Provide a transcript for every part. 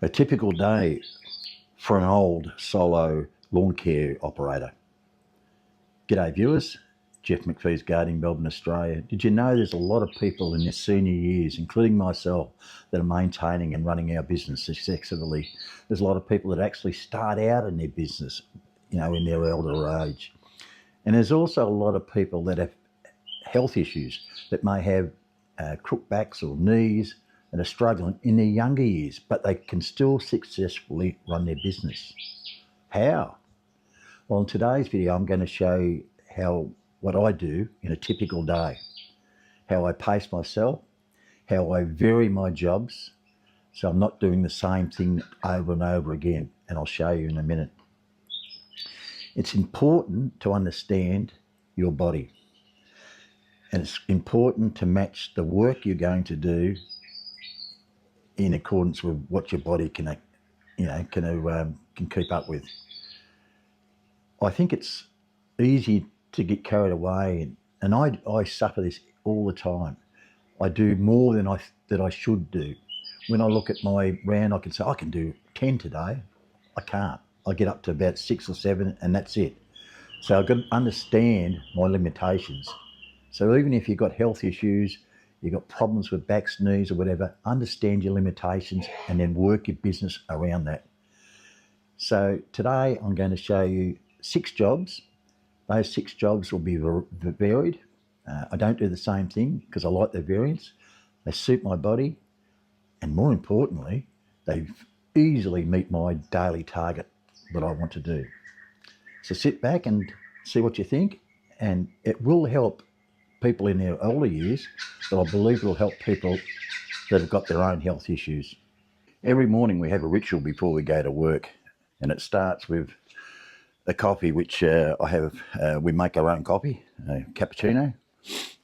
A typical day for an old solo lawn care operator. G'day viewers, Jeff McPhee's Gardening, Melbourne, Australia. Did you know there's a lot of people in their senior years, including myself, that are maintaining and running our business successfully? There's a lot of people that actually start out in their business, in their elder age. And there's also a lot of people that have health issues that may have crook backs or knees and are struggling in their younger years, but they can still successfully run their business. How? Well, in today's video, I'm going to show you what I do in a typical day, how I pace myself, how I vary my jobs, so I'm not doing the same thing over and over again, and I'll show you in a minute. It's important to understand your body, and it's important to match the work you're going to do in accordance with what your body can keep up with. I think it's easy to get carried away, and I suffer this all the time. I do more than I should do. When I look at my round, I can say I can do 10 today. I can't. I get up to about 6 or 7, and that's it. So I've got to understand my limitations. So even if you've got health issues, you've got problems with backs, knees or whatever, understand your limitations and then work your business around that. So today I'm going to show you 6 jobs. Those 6 jobs will be varied. I don't do the same thing because I like the variance. They suit my body, and more importantly, they easily meet my daily target that I want to do. So sit back and see what you think, and it will help people in their older years, but I believe it'll help people that have got their own health issues. Every morning we have a ritual before we go to work, and it starts with a coffee, which we make our own coffee, a cappuccino.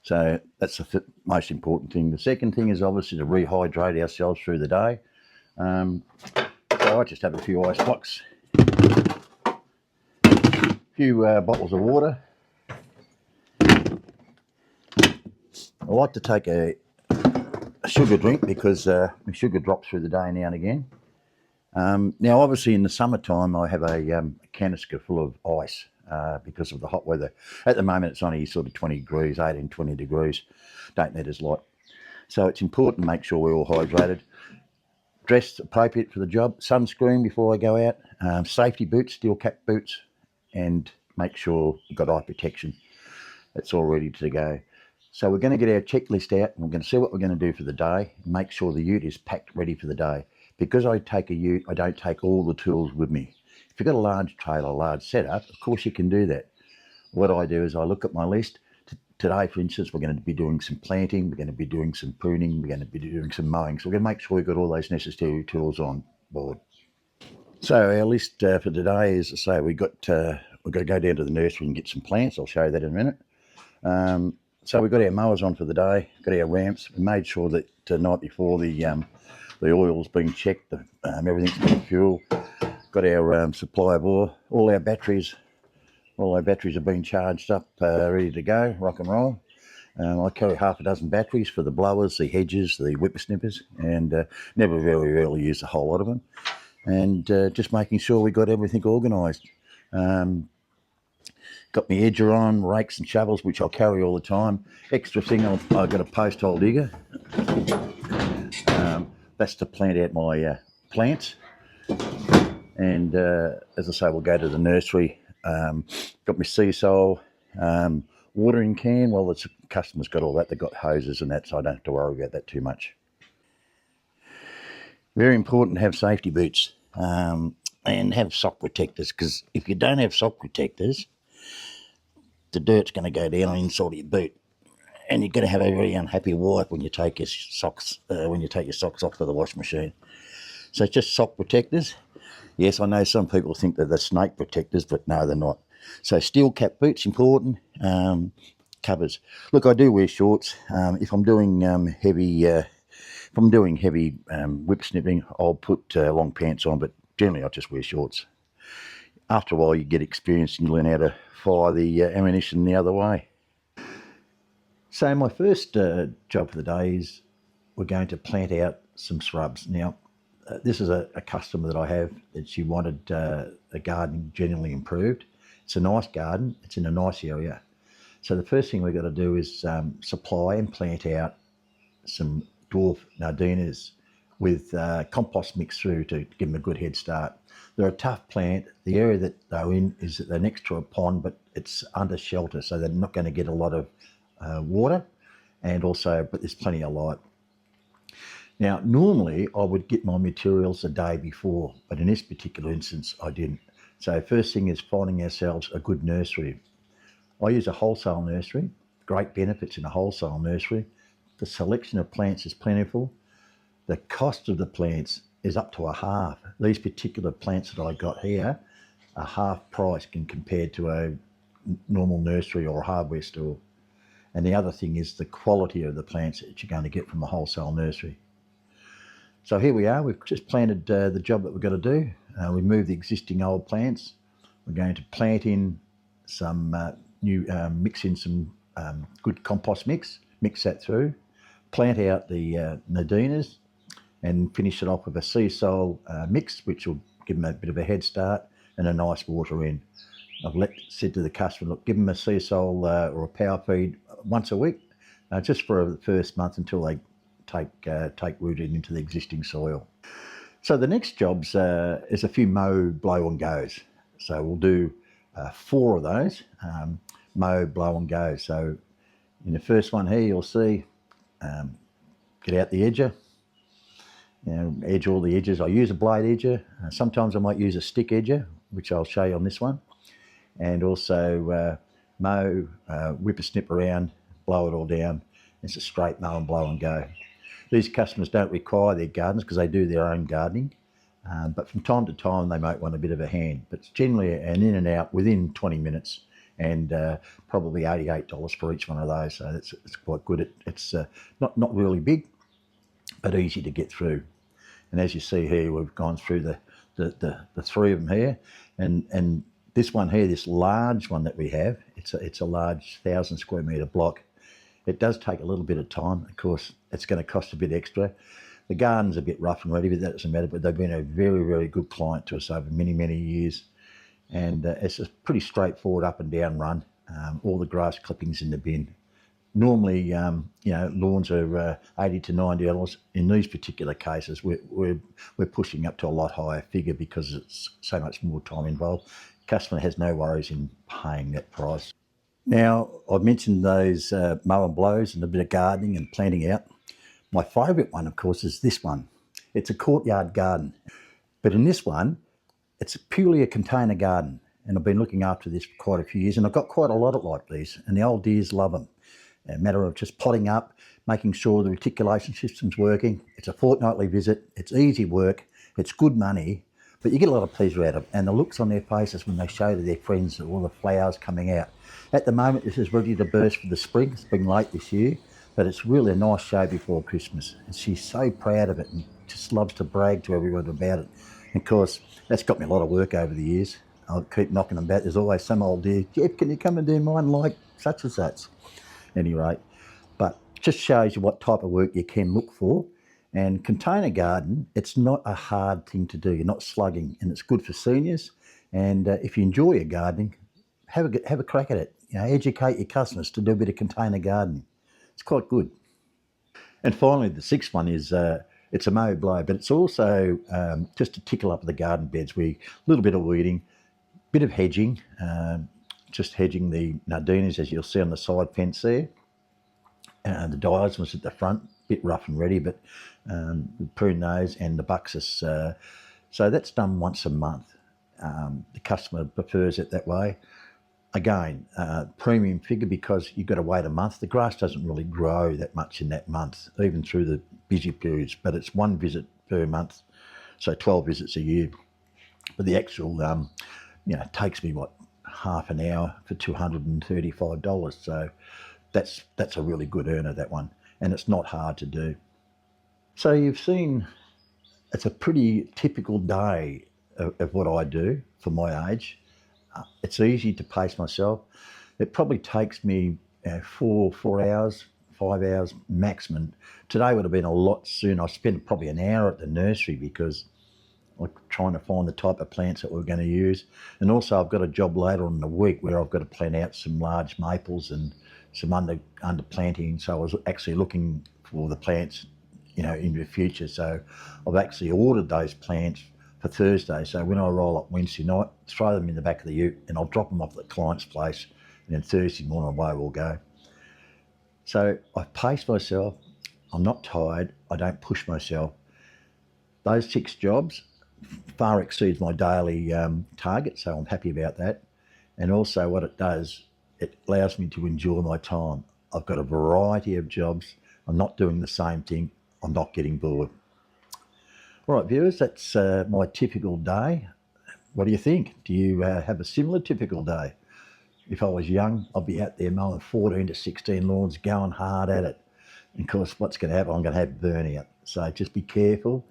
So that's the most important thing. The second thing is obviously to rehydrate ourselves through the day. So I just have a few ice blocks, a few bottles of water. I like to take a sugar drink because my sugar drops through the day now and again. Now, obviously, in the summertime, I have a canister full of ice because of the hot weather. At the moment, it's only sort of 20 degrees, 18, 20 degrees. Don't need as light. So it's important to make sure we're all hydrated. Dressed appropriate for the job. Sunscreen before I go out. Safety boots, steel cap boots, and make sure you've got eye protection. It's all ready to go. So we're going to get our checklist out, and we're going to see what we're going to do for the day. Make sure the ute is packed ready for the day. Because I take a ute, I don't take all the tools with me. If you've got a large trailer, a large setup, of course you can do that. What I do is I look at my list. Today, for instance, we're going to be doing some planting, we're going to be doing some pruning, we're going to be doing some mowing. So we're going to make sure we've got all those necessary tools on board. So our list for today is to say we've got to go down to the nursery and get some plants. I'll show you that in a minute. So we've got our mowers on for the day, got our ramps. We made sure that the night before the oil's been checked, everything's been fuel. Got our supply of oil. All our batteries have been charged up, ready to go, rock and roll. I carry half a dozen batteries for the blowers, the hedges, the whippersnippers, and never very rarely use a whole lot of them. And just making sure we got everything organised. Got my edger on, rakes and shovels, which I'll carry all the time. Extra thing, I've got a post hole digger. That's to plant out my plants. And as I say, we'll go to the nursery. Got my seesaw, watering can. Well, the customer's got all that. They've got hoses and that, so I don't have to worry about that too much. Very important to have safety boots and have sock protectors, because if you don't have sock protectors, the dirt's going to go down inside of your boot, and you're going to have a very unhappy wife when you take your socks off to the wash machine. So it's just sock protectors. Yes, I know some people think that they're snake protectors, but no, they're not. So steel cap boots, important. Covers. Look, I do wear shorts. If I'm doing heavy whip snipping, I'll put long pants on, but generally I just wear shorts. After a while, you get experience and you learn how to fire the ammunition the other way. So my first job for the day is we're going to plant out some shrubs. Now, this is a customer that I have that she wanted the gardening generally improved. It's a nice garden. It's in a nice area. So the first thing we've got to do is supply and plant out some dwarf nardinas with compost mix through to give them a good head start. They're a tough plant. The area that they're in is that they're next to a pond, but it's under shelter, so they're not going to get a lot of water, and also, but there's plenty of light. Now, normally I would get my materials the day before, but in this particular instance, I didn't. So first thing is finding ourselves a good nursery. I use a wholesale nursery, great benefits in a wholesale nursery. The selection of plants is plentiful. The cost of the plants is up to a half. These particular plants that I got here are half price compared to a normal nursery or a hardware store. And the other thing is the quality of the plants that you're going to get from a wholesale nursery. So here we are, we've just planted the job that we're going to do. We moved the existing old plants. We're going to plant in some mix in some good compost mix that through, plant out the nardinas, and finish it off with a sea salt mix, which will give them a bit of a head start and a nice water in. I've said to the customer, look, give them a sea salt or a power feed once a week, just for the first month until they take root into the existing soil. So the next jobs is a few mow, blow and goes. So we'll do 4 of those, mow, blow and go. So in the first one here, you'll see, get out the edger, edge all the edges. I use a blade edger. Sometimes I might use a stick edger, which I'll show you on this one. And also mow, whip a snip around, blow it all down. It's a straight mow and blow and go. These customers don't require their gardens because they do their own gardening, but from time to time they might want a bit of a hand. But it's generally an in and out within 20 minutes, and probably $88 for each one of those. So it's quite good. It's not really big, but easy to get through. And as you see here, we've gone through the 3 of them here, and this one here, this large one that we have, it's a large 1,000 square metre block. It does take a little bit of time. Of course, it's going to cost a bit extra. The garden's a bit rough and ready, but that doesn't matter. But they've been a very, very good client to us over many, many years. And it's a pretty straightforward up and down run. All the grass clippings in the bin. Normally, lawns are $80 to $90. In these particular cases, we're pushing up to a lot higher figure because it's so much more time involved. Customer has no worries in paying that price. Now, I've mentioned those mow and blows and a bit of gardening and planting out. My favourite one, of course, is this one. It's a courtyard garden. But in this one, it's purely a container garden. And I've been looking after this for quite a few years, and I've got quite a lot of like these, and the old dears love them. A matter of just potting up, making sure the reticulation system's working. It's a fortnightly visit. It's easy work. It's good money. But you get a lot of pleasure out of it, and the looks on their faces when they show to their friends all the flowers coming out. At the moment, this is ready to burst for the spring. It's been late this year, but it's really a nice show before Christmas. And she's so proud of it and just loves to brag to everyone about it. And of course, that's got me a lot of work over the years. I'll keep knocking them back. There's always some old dear, Jeff, can you come and do mine like such and such? Any rate, but just shows you what type of work you can look for. And container garden, it's not a hard thing to do. You're not slugging, and it's good for seniors. And if you enjoy your gardening, have a crack at it. Educate your customers to do a bit of container gardening. It's quite good. And finally, the 6th one is it's a mow blow, but it's also just to tickle up the garden beds. A little bit of weeding, bit of hedging, just hedging the nardinas, as you'll see on the side fence there. The diosmas at the front, a bit rough and ready, but we prune those, and the buxus. So that's done once a month. The customer prefers it that way. Again, premium figure because you've got to wait a month. The grass doesn't really grow that much in that month, even through the busy periods, but it's 1 visit per month, so 12 visits a year. But the actual, takes me, half an hour for $235. So that's a really good earner, that one, and it's not hard to do. So you've seen it's a pretty typical day of what I do for my age. It's easy to pace myself. It probably takes me 4 hours, 5 hours maximum. Today would have been a lot sooner. I spent probably an hour at the nursery because I'm trying to find the type of plants that we're going to use. And also I've got a job later on in the week where I've got to plant out some large maples and some under planting. So I was actually looking for the plants, you know, in the future. So I've actually ordered those plants for Thursday. So when I roll up Wednesday night, throw them in the back of the ute and I'll drop them off at the client's place. And then Thursday morning away we'll go. So I pace myself. I'm not tired. I don't push myself. Those 6 jobs far exceeds my daily target, so I'm happy about that. And also what it does, it allows me to enjoy my time. I've got a variety of jobs. I'm not doing the same thing. I'm not getting bored. All right, viewers, that's my typical day. What do you think? Do you have a similar typical day? If I was young, I'd be out there mowing 14 to 16 lawns, going hard at it. And of course, what's going to happen? I'm going to have burnout. So just be careful.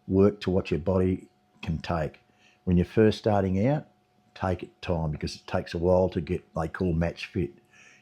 Work to what your body can take. When you're first starting out, take it time because it takes a while to get, they call match fit.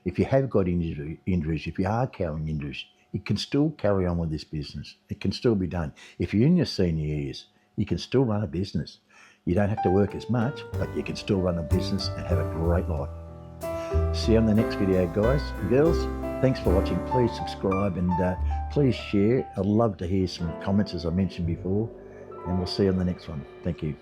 If you have got injuries, if you are carrying injuries, you can still carry on with this business. It can still be done. If you're in your senior years, you can still run a business. You don't have to work as much, but you can still run a business and have a great life. See you on the next video, guys and girls. Thanks for watching. Please subscribe and please share. I'd love to hear some comments, as I mentioned before, and we'll see you on the next one. Thank you.